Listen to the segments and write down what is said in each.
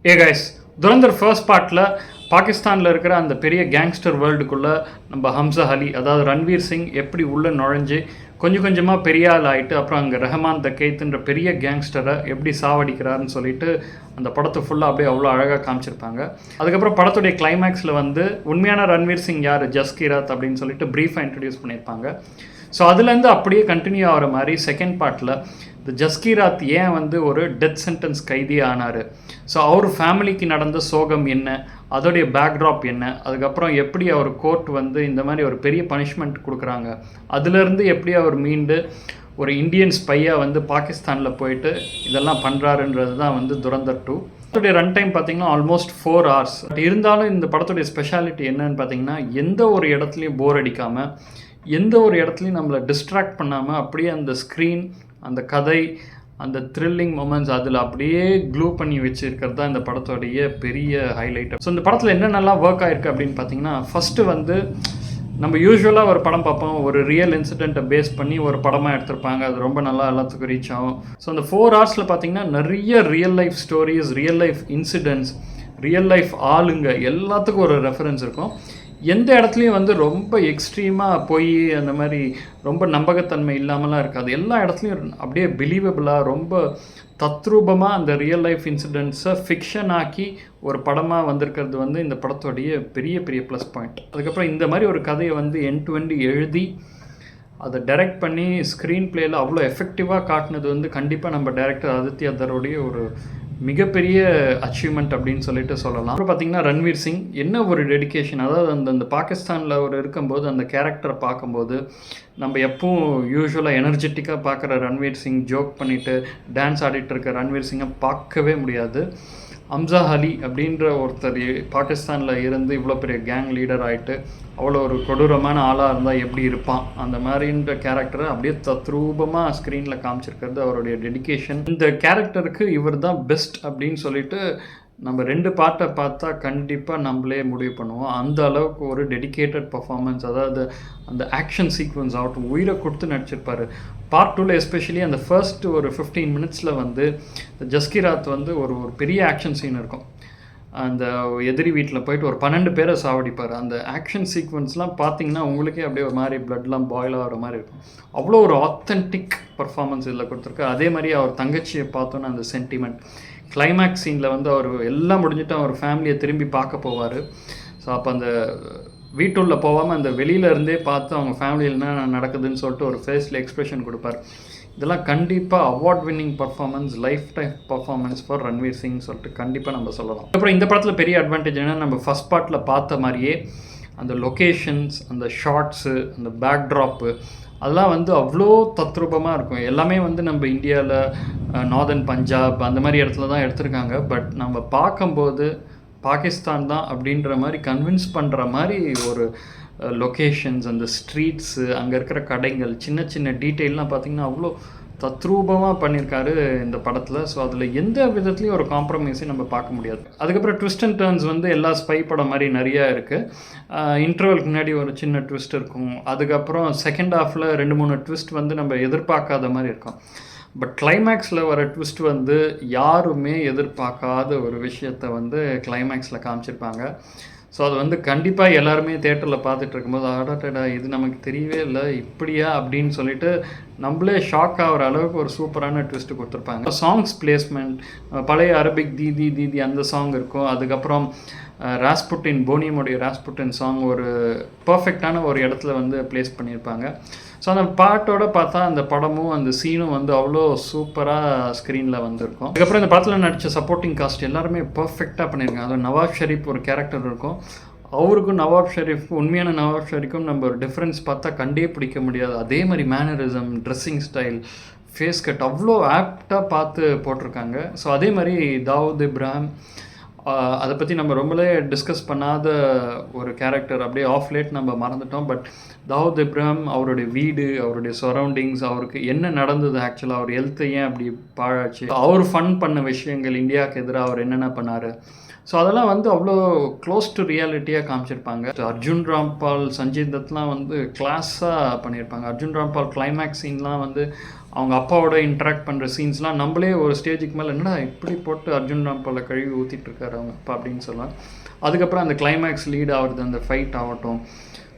ஏ guys, Durandhar first பார்ட்டில் பாகிஸ்தானில் இருக்கிற அந்த பெரிய கேங்ஸ்டர் வேர்ல்டுக்குள்ளே நம்ம ஹம்சா அலி, அதாவது ரன்வீர் சிங் எப்படி உள்ளே நுழைஞ்சு கொஞ்சம் கொஞ்சமாக பெரிய ஆள் ஆகிட்டு அப்புறம் அங்கே ரஹமான் தக்கைத்துன்ற பெரிய கேங்ஸ்டரை எப்படி சாவடிக்கிறாருன்னு சொல்லிட்டு அந்த படத்தை ஃபுல்லாக அப்படியே அவ்வளோ அழகாக காமிச்சிருப்பாங்க. அதுக்கப்புறம் படத்துடைய கிளைமேக்ஸில் வந்து உண்மையான ரன்வீர் சிங் யார், ஜஸ்கிராத் அப்படின்னு சொல்லிட்டு ப்ரீஃபாக இன்ட்ரடியூஸ் பண்ணியிருப்பாங்க. ஸோ அதுலேருந்து அப்படியே கண்டினியூ ஆகிற மாதிரி செகண்ட் பார்ட்டில் இந்த ஜஸ்கிராத் ஏன் வந்து ஒரு டெத் சென்டென்ஸ் கைதி ஆனார், ஸோ அவர் ஃபேமிலிக்கு நடந்த சோகம் என்ன, அதோடைய பேக்ட்ராப் என்ன, அதுக்கப்புறம் எப்படி அவர் கோர்ட் வந்து இந்த மாதிரி ஒரு பெரிய பனிஷ்மெண்ட் கொடுக்குறாங்க, அதுலேருந்து எப்படி அவர் மீண்டு ஒரு இந்தியன் ஸ்பையாக வந்து பாகிஸ்தானில் போயிட்டு இதெல்லாம் பண்ணுறாருன்றது தான் வந்து துரந்தர் 2. படத்துடைய ரன் டைம் பார்த்திங்கன்னா ஆல்மோஸ்ட் 4 hours. பட் இருந்தாலும் இந்த படத்துடைய ஸ்பெஷாலிட்டி என்னன்னு பார்த்தீங்கன்னா எந்த ஒரு இடத்துலையும் போர் அடிக்காமல், எந்த ஒரு இடத்துலையும் நம்மளை டிஸ்ட்ராக்ட் பண்ணாமல் அப்படியே அந்த ஸ்க்ரீன், அந்த கதை, அந்த த்ரில்லிங் மொமெண்ட்ஸ் அதில் அப்படியே க்ளூ பண்ணி வச்சுருக்கிறது தான் இந்த படத்தோடைய பெரிய ஹைலைட். ஸோ இந்த படத்தில் என்னென்னலாம் ஒர்க் ஆகிருக்கு அப்படின்னு பார்த்தீங்கன்னா, ஃபஸ்ட்டு வந்து நம்ம யூஸ்வலாக ஒரு படம் பார்ப்போம், ஒரு ரியல் இன்சிடெண்ட்டை பேஸ் பண்ணி ஒரு படமாக எடுத்திருப்பாங்க, அது ரொம்ப நல்லா எல்லாத்துக்கும் ரீச் ஆகும். ஸோ அந்த 4 hours பார்த்திங்கன்னா நிறைய real life stories, real life incidents, real life ஆளுங்க எல்லாத்துக்கும் ஒரு ரெஃபரன்ஸ் இருக்கும். எந்த இடத்துலையும் வந்து ரொம்ப எக்ஸ்ட்ரீமாக போய் அந்த மாதிரி ரொம்ப நம்பகத்தன்மை இல்லாமலாம் இருக்காது. எல்லா இடத்துலையும் அப்படியே பிலீவபிளாக ரொம்ப தத்ரூபமாக அந்த ரியல் லைஃப் இன்சிடென்ட்ஸை ஃபிக்ஷன் ஆக்கி ஒரு படமாக வந்திருக்கிறது வந்து இந்த படத்தோடைய பெரிய பெரிய ப்ளஸ் பாயிண்ட். அதுக்கப்புறம் இந்த மாதிரி ஒரு கதையை வந்து எண்ட் டு எண்ட் எழுதி அதை டைரக்ட் பண்ணி ஸ்க்ரீன் பிளேயில் அவ்வளோ எஃபெக்டிவாக காட்டினது வந்து கண்டிப்பாக நம்ம டைரக்டர் ஆதித்யா தரோடைய ஒரு மிகப்பெரிய அச்சீவ்மெண்ட் அப்படின்னு சொல்லிட்டு சொல்லலாம். அப்புறம் பார்த்திங்கன்னா ரன்வீர் சிங் என்ன ஒரு டெடிக்கேஷன், அதாவது அந்த பாகிஸ்தானில் ஒரு இருக்கும்போது அந்த கேரக்டரை பார்க்கும்போது நம்ம எப்பவும் யூஸ்வலாக எனர்ஜெட்டிக்காக பார்க்குற ரன்வீர் சிங், ஜோக் பண்ணிவிட்டு டான்ஸ் ஆடிட்டு இருக்க ரன்வீர் சிங்கை பார்க்கவே முடியாது. ஹம்சா அலி அப்படின்ற ஒருத்தர் பாகிஸ்தானில் இருந்து இவ்வளோ பெரிய கேங் லீடர் ஆகிட்டு அவ்வளோ ஒரு கொடூரமான ஆளாக இருந்தால் எப்படி இருப்பான், அந்த மாதிரின்ற கேரக்டரை அப்படியே தத்ரூபமாக ஸ்க்ரீனில் காமிச்சிருக்கிறது அவருடைய டெடிக்கேஷன். இந்த கேரக்டருக்கு இவர் தான் பெஸ்ட் அப்படின்னு சொல்லிட்டு நம்ம 2 பார்ட்டை பார்த்தா கண்டிப்பாக நம்மளே முடிவு பண்ணுவோம். அந்த அளவுக்கு ஒரு டெடிக்கேட்டட் பர்ஃபார்மன்ஸ், அதாவது அந்த ஆக்ஷன் சீக்வன்ஸ் ஆகட்டும் உயிரை கொடுத்து நடிச்சிருப்பார். பார்ட் 2ல் எஸ்பெஷலி அந்த ஃபர்ஸ்ட் ஒரு 15 minutes வந்து ஜஸ்கிராத் வந்து ஒரு பெரிய ஆக்ஷன் சீன் இருக்கும். அந்த எதிரி வீட்டில் போயிட்டு ஒரு 12 பேரை சாவடிப்பார். அந்த ஆக்ஷன் சீக்வன்ஸ்லாம் பார்த்தீங்கன்னா உங்களுக்கே அப்படியே ஒரு மாதிரி பிளட்லாம் பாயில் ஆகிற மாதிரி இருக்கும். அவ்வளோ ஒரு ஆத்தென்டிக் பர்ஃபார்மன்ஸ் இதில் கொடுத்துருக்கு. அதே மாதிரி அவர் தங்கச்சியை பார்த்தோன்னா அந்த சென்டிமெண்ட், கிளைமேக்ஸ் சீனில் வந்து அவர் எல்லாம் முடிஞ்சுட்டு அவர் ஃபேமிலியை திரும்பி பார்க்க போவார். ஸோ அப்போ அந்த வீட்டுள்ள போகாமல் அந்த வெளியிலேருந்தே பார்த்து அவங்க ஃபேமிலியில் என்ன நடக்குதுன்னு சொல்லிட்டு ஒரு ஃபேஸில் எக்ஸ்ப்ரெஷன் கொடுப்பார். இதெல்லாம் கண்டிப்பாக award winning performance, lifetime performance for Ranveer Singh சொல்லிட்டு கண்டிப்பாக நம்ம சொல்லலாம். அப்புறம் இந்த படத்தில் பெரிய அட்வான்டேஜ் என்னென்னா, நம்ம ஃபஸ்ட் பார்ட்டில் பார்த்த மாதிரியே அந்த லொக்கேஷன்ஸ், அந்த ஷார்ட்ஸு, அந்த பேக்ட்ராப்பு அதெல்லாம் வந்து அவ்வளோ தத்ரூபமாக இருக்கும். எல்லாமே வந்து நம்ம இந்தியாவில் நார்தர்ன் பஞ்சாப் அந்த மாதிரி இடத்துல தான் எடுத்திருக்காங்க. பட் நம்ம பார்க்கும்போது பாகிஸ்தான் தான் அப்படின்ற மாதிரி கன்வின்ஸ் பண்ணுற மாதிரி ஒரு லொக்கேஷன்ஸ், அந்த ஸ்ட்ரீட்ஸு, அங்கே இருக்கிற கடைகள், சின்ன சின்ன டீட்டெயிலாம் பார்த்திங்கன்னா அவ்வளோ தத்ரூபமாக பண்ணியிருக்காரு இந்த படத்தில். ஸோ அதில் எந்த விதத்துலையும் ஒரு காம்ப்ரமைஸையும் நம்ம பார்க்க முடியாது. அதுக்கப்புறம் ட்விஸ்ட் அண்ட் டர்ன்ஸ் வந்து எல்லா ஸ்பை படம் மாதிரி நிறையா இருக்குது. இன்டர்வலுக்கு முன்னாடி ஒரு சின்ன ட்விஸ்ட் இருக்கும். அதுக்கப்புறம் செகண்ட் ஹாஃபில் 2-3 ட்விஸ்ட் வந்து நம்ம எதிர்பார்க்காத மாதிரி இருக்கும். பட் கிளைமேக்ஸில் வர ட்விஸ்ட் வந்து யாருமே எதிர்பார்க்காத ஒரு விஷயத்தை வந்து கிளைமேக்ஸில் காமிச்சிருப்பாங்க. ஸோ அது வந்து கண்டிப்பாக எல்லாருமே தேட்டரில் பார்த்துட்டு இருக்கும்போது ஆடாட்டடா இது நமக்கு தெரியவே இல்லை இப்படியா அப்படின்னு சொல்லிட்டு நம்மளே ஷாக் ஆகிற அளவுக்கு ஒரு சூப்பரான ட்விஸ்ட்டு கொடுத்துருப்பாங்க. சாங்ஸ் பிளேஸ்மெண்ட், பழைய அரபிக் தீதி தீதி அந்த சாங் இருக்கும். அதுக்கப்புறம் ராஸ்புட்டின், போனியமுடைய ராஸ்புட்டின் சாங் ஒரு பர்ஃபெக்டான ஒரு இடத்துல வந்து ப்ளேஸ் பண்ணியிருப்பாங்க. ஸோ அந்த பாட்டோட பார்த்தா அந்த படமும் அந்த சீனும் வந்து அவ்வளோ சூப்பராக ஸ்க்ரீனில் வந்திருக்கும். அதுக்கப்புறம் இந்த படத்தில் நடித்த சப்போர்ட்டிங் காஸ்ட் எல்லாருமே பர்ஃபெக்டாக பண்ணியிருக்காங்க. அது நவாப் ஷெரீப் ஒரு கேரக்டர் இருக்கும், அவருக்கும் நவாப் ஷெரீஃப்க்கும் உண்மையான நவாப் ஷெரீஃப்க்கும் நம்ம ஒரு டிஃப்ரென்ஸ் பார்த்தா கண்டே பிடிக்க முடியாது. அதே மாதிரி mannerism, dressing style, face cut அவ்வளோ ஆப்டாக பார்த்து போட்டிருக்காங்க. ஸோ அதே மாதிரி தாவூத் இப்ராஹிம், அதை பற்றி நம்ம ரொம்பவே டிஸ்கஸ் பண்ணாத ஒரு கேரக்டர், அப்படியே ஆஃப் லேட் நம்ம மறந்துட்டோம். பட் தாவூத் இப்ராஹிம் அவருடைய வீடு, அவருடைய சரௌண்டிங்ஸ், அவருக்கு என்ன நடந்தது, ஆக்சுவலாக அவர் ஹெல்த்தை ஏன் அப்படி பாழாச்சு, அவர் ஃபன் பண்ண விஷயங்கள், இந்தியாவுக்கு எதிராக அவர் என்னென்ன பண்ணார், ஸோ அதெல்லாம் வந்து அவ்வளோ க்ளோஸ் டு ரியாலிட்டியாக காமிச்சிருப்பாங்க. அர்ஜுன் ராம்பால், சஞ்சய் தத்லாம் வந்து கிளாஸாக பண்ணியிருப்பாங்க. அர்ஜுன் ராம்பால் கிளைமேக்ஸ் சீன்லாம் வந்து அவங்க அப்பாவோட இன்ட்ராக்ட் பண்ணுற சீன்ஸ்லாம் நம்மளே ஒரு ஸ்டேஜுக்கு மேலே என்னடா இப்படி போட்டு அர்ஜுன் ராம்பாலை கழுவி ஊற்றிட்டுருக்காரு அவங்க அப்பா அப்படின்னு சொல்லலாம். அதுக்கப்புறம் அந்த கிளைமேக்ஸ் லீட் ஆகுறது, அந்த ஃபைட் ஆகட்டும்,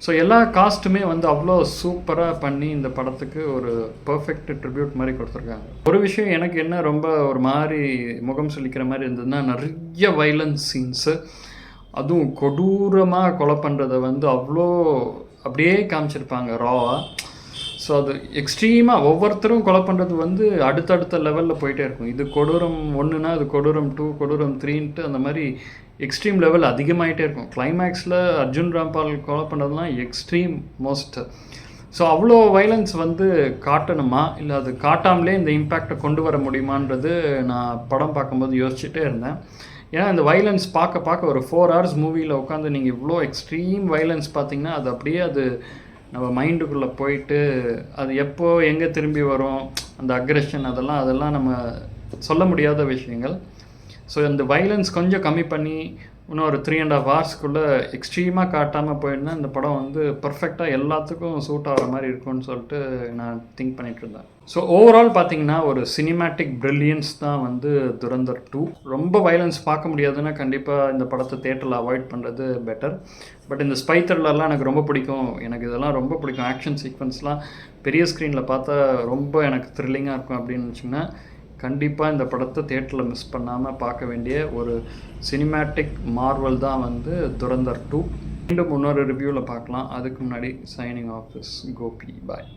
ஸோ எல்லா காஸ்ட்டுமே வந்து அவ்வளோ சூப்பராக பண்ணி இந்த படத்துக்கு ஒரு பர்ஃபெக்ட் ட்ரிபியூட் மாதிரி கொடுத்துருக்காங்க. ஒரு விஷயம் எனக்கு என்ன ரொம்ப ஒரு மாதிரி முகம் சொல்லிக்கிற மாதிரி இருந்ததுன்னா, நிறைய வைலன்ஸ் சீன்ஸு, அதுவும் கொடூரமாக கொலை பண்ணுறதை வந்து அவ்வளோ அப்படியே காமிச்சிருப்பாங்க ராவாக. ஸோ அது எக்ஸ்ட்ரீமாக ஒவ்வொருத்தரும் கொலை பண்ணுறது வந்து அடுத்தடுத்த லெவலில் போயிட்டே இருக்கும். இது கொடூரம் 1னா அது கொடூரம் 2, கொடூரம் 3ன்ட்டு அந்த மாதிரி எக்ஸ்ட்ரீம் லெவல் அதிகமாகிட்டே இருக்கும். கிளைமேக்ஸில் அர்ஜுன் ராம்பால் கொலை பண்ணுறதுலாம் எக்ஸ்ட்ரீம் மோஸ்ட். ஸோ அவ்வளோ வைலன்ஸ் வந்து காட்டணுமா, இல்லை அது காட்டாமலே இந்த இம்பேக்டை கொண்டு வர முடியுமான்றது நான் படம் பார்க்கும்போது யோசிச்சுட்டே இருந்தேன். ஏன்னா இந்த வைலன்ஸ் பார்க்க ஒரு 4 hours மூவியில் உட்காந்து நீங்கள் இவ்வளோ எக்ஸ்ட்ரீம் வைலன்ஸ் பார்த்தீங்கன்னா அது அப்படியே அது நம்ம மைண்டுக்குள்ளே போயிட்டு அது எப்போ எங்கே திரும்பி வரும் அந்த அக்ரெஷன், அதெல்லாம் நம்ம சொல்ல முடியாத விஷயங்கள். ஸோ இந்த வைலன்ஸ் கொஞ்சம் கம்மி பண்ணி இன்னும் ஒரு 3.5 hours எக்ஸ்ட்ரீமாக காட்டாமல் போயிருந்தா இந்த படம் வந்து பர்ஃபெக்டாக எல்லாத்துக்கும் சூட் ஆகிற மாதிரி இருக்கும்னு சொல்லிட்டு நான் திங்க் பண்ணிகிட்டு இருந்தேன். ஸோ ஓவரால் பார்த்தீங்கன்னா ஒரு சினிமேட்டிக் ப்ரில்லியன்ஸ் தான் வந்து துரந்தர் 2. ரொம்ப வைலன்ஸ் பார்க்க முடியாதுன்னா கண்டிப்பாக இந்த படத்தை தேட்டரில் அவாய்ட் பண்ணுறது பெட்டர். பட் இந்த ஸ்பை த்ரில்லர்லாம் எனக்கு ரொம்ப பிடிக்கும். எனக்கு இதெல்லாம் ரொம்ப பிடிக்கும். ஆக்ஷன் சீக்வன்ஸ்லாம் பெரிய ஸ்க்ரீனில் பார்த்தா ரொம்ப எனக்கு த்ரில்லிங்காக இருக்கும் அப்படின்னு வச்சிங்கன்னா கண்டிப்பாக இந்த படத்தை தேட்டரில் மிஸ் பண்ணாமல் பார்க்க வேண்டிய ஒரு சினிமேட்டிக் மார்வல் தான் வந்து துரந்தர் 2. மீண்டும் இன்னொரு ரிவ்யூவில் பார்க்கலாம். அதுக்கு முன்னாடி signing off is Gopi. Bye.